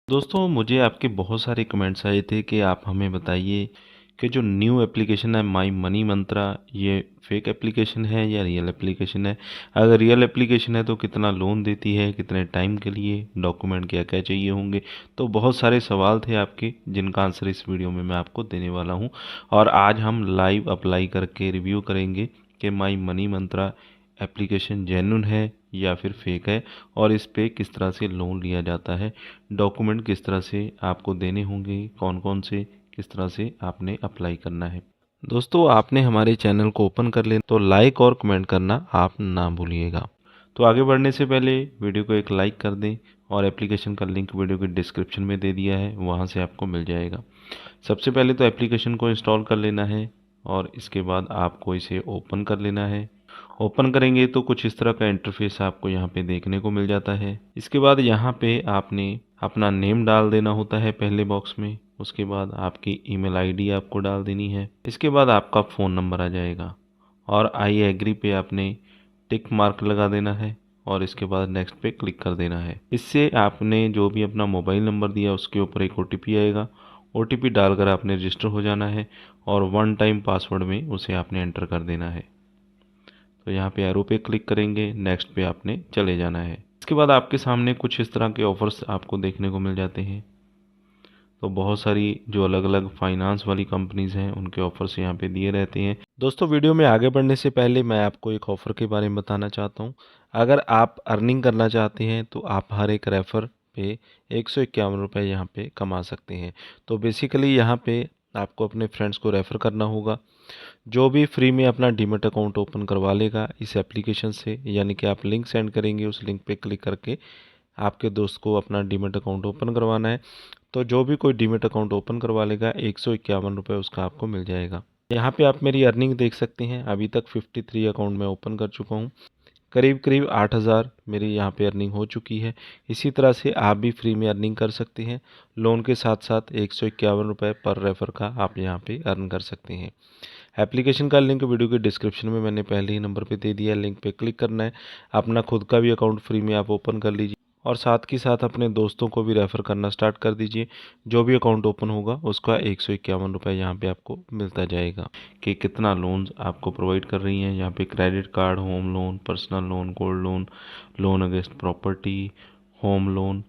दोस्तों मुझे आपके बहुत सारे कमेंट्स आए थे कि आप हमें बताइए कि जो न्यू एप्लीकेशन है माई मनी मंत्रा ये फेक एप्लीकेशन है या रियल एप्लीकेशन है। अगर रियल एप्लीकेशन है तो कितना लोन देती है, कितने टाइम के लिए, डॉक्यूमेंट क्या क्या चाहिए होंगे। तो बहुत सारे सवाल थे आपके जिनका आंसर इस वीडियो में मैं आपको देने वाला हूं। और आज हम लाइव अप्लाई करके रिव्यू करेंगे कि my money Mantra application genuine है या फिर फेक है, और इस पे किस तरह से लोन लिया जाता है, डॉक्यूमेंट किस तरह से आपको देने होंगे, कौन कौन से, किस तरह से आपने अप्लाई करना है। दोस्तों आपने हमारे चैनल को ओपन कर लेना तो लाइक और कमेंट करना आप ना भूलिएगा। तो आगे बढ़ने से पहले वीडियो को एक लाइक कर दें, और एप्लीकेशन का लिंक वीडियो के डिस्क्रिप्शन में दे दिया है, वहाँ से आपको मिल जाएगा। सबसे पहले तो एप्लीकेशन को इंस्टॉल कर लेना है और इसके बाद आपको इसे ओपन कर लेना है। ओपन करेंगे तो कुछ इस तरह का इंटरफेस आपको यहाँ पे देखने को मिल जाता है। इसके बाद यहाँ पे आपने अपना नेम डाल देना होता है पहले बॉक्स में। उसके बाद आपकी ईमेल आईडी आपको डाल देनी है। इसके बाद आपका फ़ोन नंबर आ जाएगा और आई एग्री पे आपने टिक मार्क लगा देना है और इसके बाद नेक्स्ट पे क्लिक कर देना है। इससे आपने जो भी अपना मोबाइल नंबर दिया उसके ऊपर एक ओटीपी आएगा। ओटीपी डालकर आपने रजिस्टर हो जाना है और वन टाइम पासवर्ड में उसे आपने एंटर कर देना है। तो यहाँ पे एरो पे क्लिक करेंगे, नेक्स्ट पे आपने चले जाना है। इसके बाद आपके सामने कुछ इस तरह के ऑफर्स आपको देखने को मिल जाते हैं। तो बहुत सारी जो अलग अलग फाइनेंस वाली कंपनीज़ हैं उनके ऑफर्स यहाँ पे दिए रहते हैं। दोस्तों वीडियो में आगे बढ़ने से पहले मैं आपको एक ऑफ़र के बारे में बताना चाहता हूँ। अगर आप अर्निंग करना चाहते हैं तो आप हर एक रेफ़र पे 151 रुपये यहाँ पे कमा सकते हैं। तो बेसिकली यहाँ पे आपको अपने फ्रेंड्स को रेफ़र करना होगा। जो भी फ्री में अपना डीमैट अकाउंट ओपन करवा लेगा इस एप्लीकेशन से, यानी कि आप लिंक सेंड करेंगे, उस लिंक पे क्लिक करके आपके दोस्त को अपना डीमैट अकाउंट ओपन करवाना है। तो जो भी कोई डीमैट अकाउंट ओपन करवा लेगा 151 रुपये उसका आपको मिल जाएगा। यहाँ पे आप मेरी अर्निंग देख सकते हैं। अभी तक 53 अकाउंट मैं ओपन कर चुका हूँ। करीब करीब 8,000 मेरी यहाँ पे अर्निंग हो चुकी है। इसी तरह से आप भी फ्री में अर्निंग कर सकते हैं। लोन के साथ साथ 151 रुपये पर रेफ़र का आप यहाँ पे अर्न कर सकते हैं। एप्लीकेशन का लिंक वीडियो के डिस्क्रिप्शन में मैंने पहले ही नंबर पे दे दिया है, लिंक पे क्लिक करना है। अपना खुद का भी अकाउंट फ्री में आप ओपन कर लीजिए और साथ ही साथ अपने दोस्तों को भी रेफ़र करना स्टार्ट कर दीजिए। जो भी अकाउंट ओपन होगा उसका 151 रुपये यहाँ पे आपको मिलता जाएगा कि कितना लोन आपको प्रोवाइड कर रही हैं। यहाँ पे credit card, home loan, personal loan, gold loan, loan against property, home loan,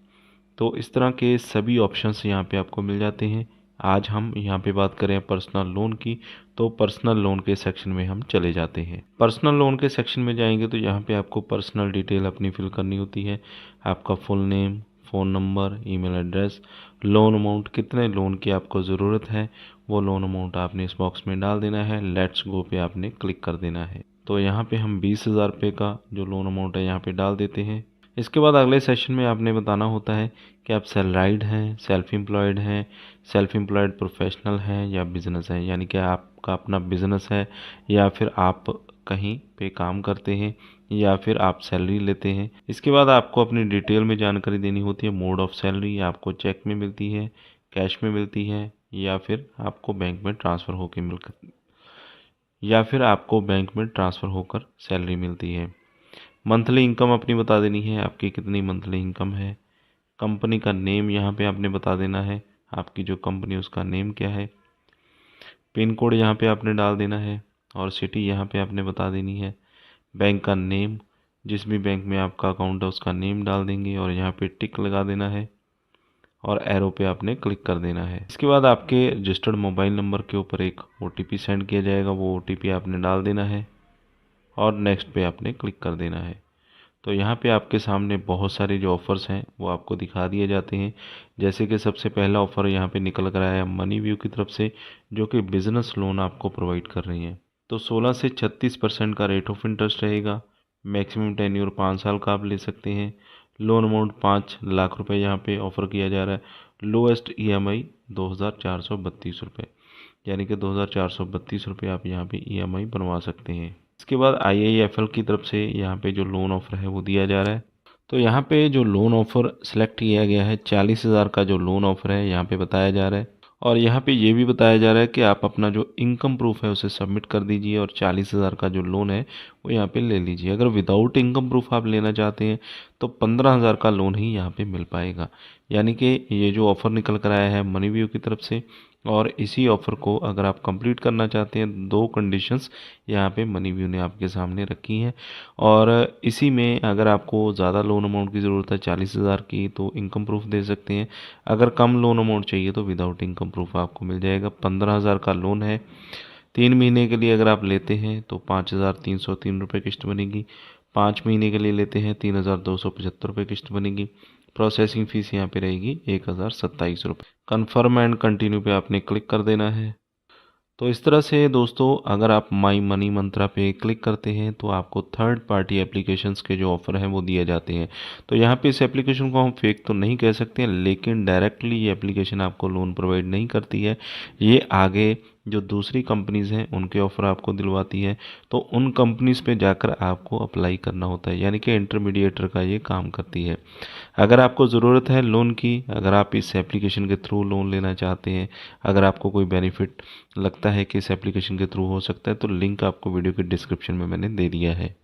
तो इस तरह के सभी ऑप्शंस यहाँ पे आपको मिल जाते हैं। आज हम यहाँ पे बात करें पर्सनल लोन की, तो पर्सनल लोन के सेक्शन में हम चले जाते हैं। पर्सनल लोन के सेक्शन में जाएंगे तो यहाँ पे आपको पर्सनल डिटेल अपनी फिल करनी होती है। आपका full name, phone number, email address, loan amount, कितने लोन की आपको ज़रूरत है वो लोन अमाउंट आपने इस बॉक्स में डाल देना है। लेट्स गो पे आपने क्लिक कर देना है। तो यहाँ पे हम 20,000 रुपये का जो लोन अमाउंट है यहाँ पे डाल देते हैं। इसके बाद अगले सेशन में आपने बताना होता है कि आप सैलराइड हैं, सेल्फ एम्प्लॉयड हैं, सेल्फ एम्प्लॉयड प्रोफेशनल हैं या बिज़नेस हैं, यानी कि आपका अपना बिज़नेस है या फिर आप कहीं पे काम करते हैं या फिर आप सैलरी लेते हैं। इसके बाद आपको अपनी डिटेल में जानकारी देनी होती है। मोड ऑफ सैलरी आपको चेक में मिलती है, कैश में मिलती है, या फिर आपको बैंक में ट्रांसफ़र होकर सैलरी मिलती है। मंथली इनकम अपनी बता देनी है, आपकी कितनी मंथली इनकम है। कंपनी का नेम यहाँ पे आपने बता देना है, आपकी जो कंपनी है उसका नेम क्या है। पिन कोड यहाँ पे आपने डाल देना है और सिटी यहाँ पे आपने बता देनी है। बैंक का नेम, जिस भी बैंक में आपका अकाउंट है उसका नेम डाल देंगे और यहाँ पे टिक लगा देना है और एरो पे आपने क्लिक कर देना है। इसके बाद आपके रजिस्टर्ड मोबाइल नंबर के ऊपर एक ओटीपी सेंड किया जाएगा, वो ओटीपी आपने डाल देना है और नेक्स्ट पे आपने क्लिक कर देना है। तो यहाँ पे आपके सामने बहुत सारे जो ऑफ़र्स हैं वो आपको दिखा दिए जाते हैं। जैसे कि सबसे पहला ऑफ़र यहाँ पे निकल कर आया है मनी व्यू की तरफ से, जो कि बिज़नेस लोन आपको प्रोवाइड कर रही हैं। तो 16 से 36% का रेट ऑफ इंटरेस्ट रहेगा। मैक्सिमम टेन्योर 5 साल का आप ले सकते हैं। लोन अमाउंट 5 लाख रुपए यहाँ पे ऑफ़र किया जा रहा है। लोएस्ट EMI 2,432 रुपये, यानी कि 2,432 रुपये आप यहाँ पे EMI बनवा सकते हैं। इसके बाद IIFL की तरफ से यहाँ पे जो लोन ऑफ़र है वो दिया जा रहा है। तो यहाँ पे जो लोन ऑफ़र सेलेक्ट किया गया है 40,000 का जो लोन ऑफ़र है यहाँ पे बताया जा रहा है। और यहाँ पे ये भी बताया जा रहा है कि आप अपना जो इनकम प्रूफ है उसे सबमिट कर दीजिए और 40,000 का जो लोन है वो यहाँ पे ले लीजिए। अगर विदाउट इनकम प्रूफ आप लेना चाहते हैं तो 15,000 का लोन ही यहाँ पे मिल पाएगा। यानी कि ये जो ऑफ़र निकल कर आया है मनीव्यू की तरफ से, और इसी ऑफ़र को अगर आप कंप्लीट करना चाहते हैं, दो कंडीशंस यहाँ पे मनीव्यू ने आपके सामने रखी हैं। और इसी में अगर आपको ज़्यादा लोन अमाउंट की ज़रूरत है 40,000 की, तो इनकम प्रूफ दे सकते हैं। अगर कम लोन अमाउंट चाहिए तो विदाउट इनकम प्रूफ आपको मिल जाएगा। 15,000 का लोन है, 3 महीने के लिए अगर आप लेते हैं तो 5,303 रुपये किस्त बनेगी। 5 महीने के लिए लेते हैं 3,275 रुपये किस्त बनेगी। प्रोसेसिंग फ़ीस यहाँ पे रहेगी 1,027 रुपये। कन्फर्म एंड कंटिन्यू पे आपने क्लिक कर देना है। तो इस तरह से दोस्तों, अगर आप माई मनी मंत्रा पे क्लिक करते हैं तो आपको थर्ड पार्टी एप्लीकेशंस के जो ऑफ़र हैं वो दिए जाते हैं। तो यहाँ पे इस एप्लीकेशन को हम फेक तो नहीं कह सकते हैं, लेकिन डायरेक्टली ये एप्लीकेशन आपको लोन प्रोवाइड नहीं करती है। ये आगे जो दूसरी कंपनीज़ हैं उनके ऑफ़र आपको दिलवाती है, तो उन कंपनीज़ पे जाकर आपको अप्लाई करना होता है, यानी कि इंटरमीडिएटर का ये काम करती है। अगर आपको ज़रूरत है लोन की, अगर आप इस एप्लीकेशन के थ्रू लोन लेना चाहते हैं, अगर आपको कोई बेनिफिट लगता है कि इस एप्लीकेशन के थ्रू हो सकता है, तो लिंक आपको वीडियो के डिस्क्रिप्शन में मैंने दे दिया है।